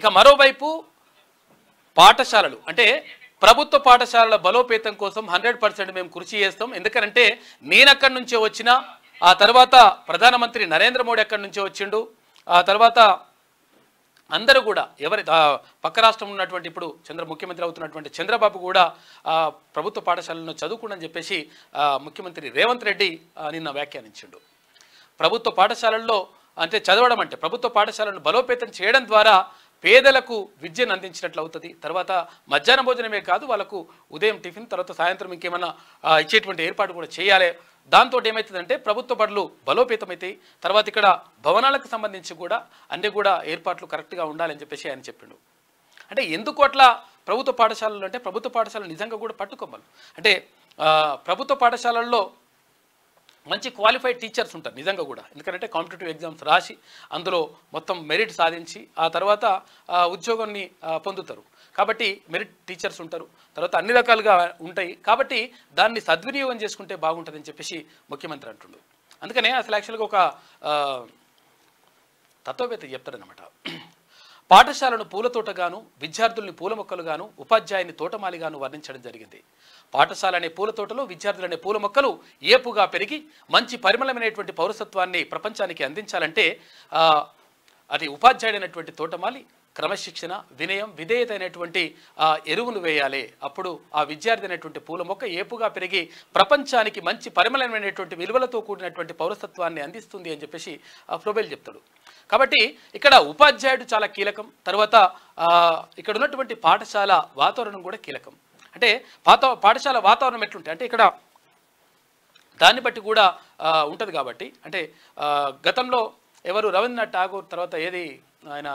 ఇక మరోవైపు పాఠశాలలు అంటే ప్రభుత్వ పాఠశాలల బలోపేతం కోసం 100% మేము కృషి చేస్తాం. ఎందుకంటే నేను అక్కడి నుంచే వచ్చిన, ఆ తర్వాత ప్రధానమంత్రి నరేంద్ర మోడీ అక్కడి నుంచే వచ్చిండు, ఆ తర్వాత అందరూ కూడా ఎవరి పక్క రాష్ట్రం ఉన్నటువంటి ఇప్పుడు ముఖ్యమంత్రి అవుతున్నటువంటి చంద్రబాబు కూడా ప్రభుత్వ పాఠశాలను చదువుకుండని చెప్పేసి ముఖ్యమంత్రి రేవంత్ రెడ్డి నిన్న వ్యాఖ్యానించిండు. ప్రభుత్వ పాఠశాలల్లో అంటే చదవడం అంటే ప్రభుత్వ పాఠశాలను బలోపేతం చేయడం ద్వారా పేదలకు విద్యను అందించినట్లు అవుతుంది. తర్వాత మధ్యాహ్న భోజనమే కాదు, వాళ్ళకు ఉదయం టిఫిన్, తర్వాత సాయంత్రం ఇంకేమన్నా ఇచ్చేటువంటి ఏర్పాటు కూడా చేయాలి. దాంతో ఏమవుతుందంటే ప్రభుత్వ బడులు బలోపేతమవుతాయి. తర్వాత ఇక్కడ భవనాలకు సంబంధించి కూడా అన్ని కూడా ఏర్పాట్లు కరెక్ట్గా ఉండాలని చెప్పేసి ఆయన చెప్పిండు. అంటే ఎందుకు అట్లా ప్రభుత్వ పాఠశాలలు అంటే ప్రభుత్వ పాఠశాలలు నిజంగా కూడా పట్టుకోమలు అంటే ప్రభుత్వ పాఠశాలల్లో మంచి క్వాలిఫైడ్ టీచర్స్ ఉంటారు నిజంగా కూడా. ఎందుకంటే కాంపిటేటివ్ ఎగ్జామ్స్ రాసి అందులో మొత్తం మెరిట్ సాధించి ఆ తర్వాత ఉద్యోగాన్ని పొందుతారు. కాబట్టి మెరిట్ టీచర్స్ ఉంటారు, తర్వాత అన్ని రకాలుగా ఉంటాయి. కాబట్టి దాన్ని సద్వినియోగం చేసుకుంటే బాగుంటుందని చెప్పేసి ముఖ్యమంత్రి అంటుండు. అందుకనే అసలు యాక్చువల్గా ఒక తత్వవేత్త చెప్తాడనమాట. పాఠశాలను పూలతోటగాను, విద్యార్థుల్ని పూల మొక్కలుగాను, ఉపాధ్యాయుని తోటమాలిగాను వర్ణించడం జరిగింది. పాఠశాల అనే పూల తోటలో విద్యార్థులనే పూల మొక్కలు ఏపుగా పెరిగి మంచి పరిమళమైనటువంటి పౌరసత్వాన్ని ప్రపంచానికి అందించాలంటే అది ఉపాధ్యాయుడైనటువంటి తోటమాలి క్రమశిక్షణ, వినయం, విధేయత అయినటువంటి ఎరువును వేయాలి. అప్పుడు ఆ విద్యార్థి అనేటువంటి పూల మొక్క ఏపుగా పెరిగి ప్రపంచానికి మంచి పరిమళమైనటువంటి విలువలతో కూడినటువంటి పౌరసత్వాన్ని అందిస్తుంది అని చెప్పేసి ఫ్లోబెల్ చెప్తాడు. కాబట్టి ఇక్కడ ఉపాధ్యాయుడు చాలా కీలకం. తర్వాత ఇక్కడ ఉన్నటువంటి పాఠశాల వాతావరణం కూడా కీలకం. అంటే పాఠశాల వాతావరణం ఎట్లుంటాయి అంటే ఇక్కడ దాన్ని బట్టి కూడా ఉంటుంది. కాబట్టి అంటే గతంలో ఎవరు రవీంద్రనాథ్ ఠాగూర్ తర్వాత ఏది ఆయన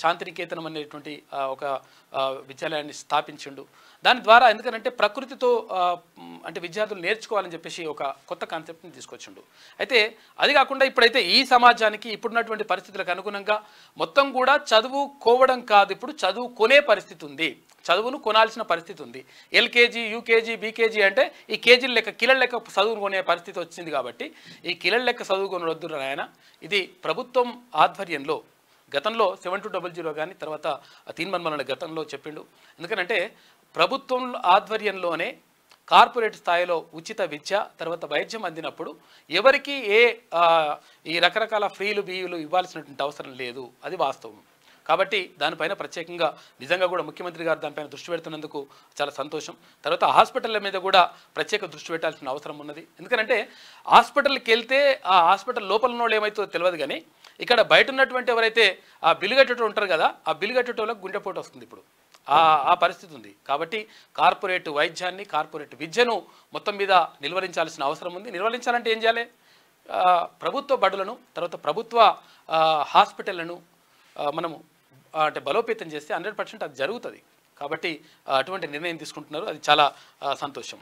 శాంతినికేతనం అనేటువంటి ఒక విద్యాలయాన్ని స్థాపించిండు. దాని ద్వారా ఎందుకంటే ప్రకృతితో అంటే విద్యార్థులు నేర్చుకోవాలని చెప్పేసి ఒక కొత్త కాన్సెప్ట్ని తీసుకొచ్చిండు. అయితే అది కాకుండా ఇప్పుడైతే ఈ సమాజానికి ఇప్పుడున్నటువంటి పరిస్థితులకు అనుగుణంగా మొత్తం కూడా చదువుకోవడం కాదు, ఇప్పుడు చదువుకునే పరిస్థితి ఉంది, చదువును కొనాల్సిన పరిస్థితి ఉంది. ఎల్కేజీ, యూకేజీ, బీకేజీ అంటే ఈ కేజీల లెక్క కిలల లెక్క చదువుకునే పరిస్థితి వచ్చింది. కాబట్టి ఈ కిలల లెక్క చదువుకొని వద్దు నాయన, ఇది ప్రభుత్వం ఆధ్వర్యంలో గతంలో 7200 కానీ తర్వాత తీన్మన్మల గతంలో చెప్పిండు. ఎందుకంటే ప్రభుత్వం ఆధ్వర్యంలోనే కార్పొరేట్ స్థాయిలో ఉచిత విద్య తర్వాత వైద్యం అందినప్పుడు ఎవరికి ఈ రకరకాల ఫ్రీలు బియ్యులు ఇవ్వాల్సినటువంటి అవసరం లేదు, అది వాస్తవం. కాబట్టి దానిపైన ప్రత్యేకంగా నిజంగా కూడా ముఖ్యమంత్రి గారు దానిపైన దృష్టి పెడుతున్నందుకు చాలా సంతోషం. తర్వాత హాస్పిటళ్ళ మీద కూడా ప్రత్యేక దృష్టి పెట్టాల్సిన అవసరం ఉన్నది. ఎందుకంటే హాస్పిటల్కి వెళ్తే ఆ హాస్పిటల్ లోపల వాళ్ళు ఏమవుతుందో తెలియదు, కానీ ఇక్కడ బయట ఉన్నటువంటి ఎవరైతే ఆ బిల్లు కట్టేటో ఉంటారు కదా, ఆ బిల్లు కట్టేటోళ్ళకి గుండెపోటు వస్తుంది. ఇప్పుడు ఆ పరిస్థితి ఉంది. కాబట్టి కార్పొరేట్ వైద్యాన్ని, కార్పొరేట్ విద్యను మొత్తం మీద నిర్వహించాల్సిన అవసరం ఉంది. నిర్వహించాలంటే ఏం చేయాలి? ప్రభుత్వ బడులను తర్వాత ప్రభుత్వ హాస్పిటళ్లను మనము అంటే బలోపేతం చేస్తే 100% అది జరుగుతుంది. కాబట్టి అటువంటి నిర్ణయం తీసుకుంటున్నారు, అది చాలా సంతోషం.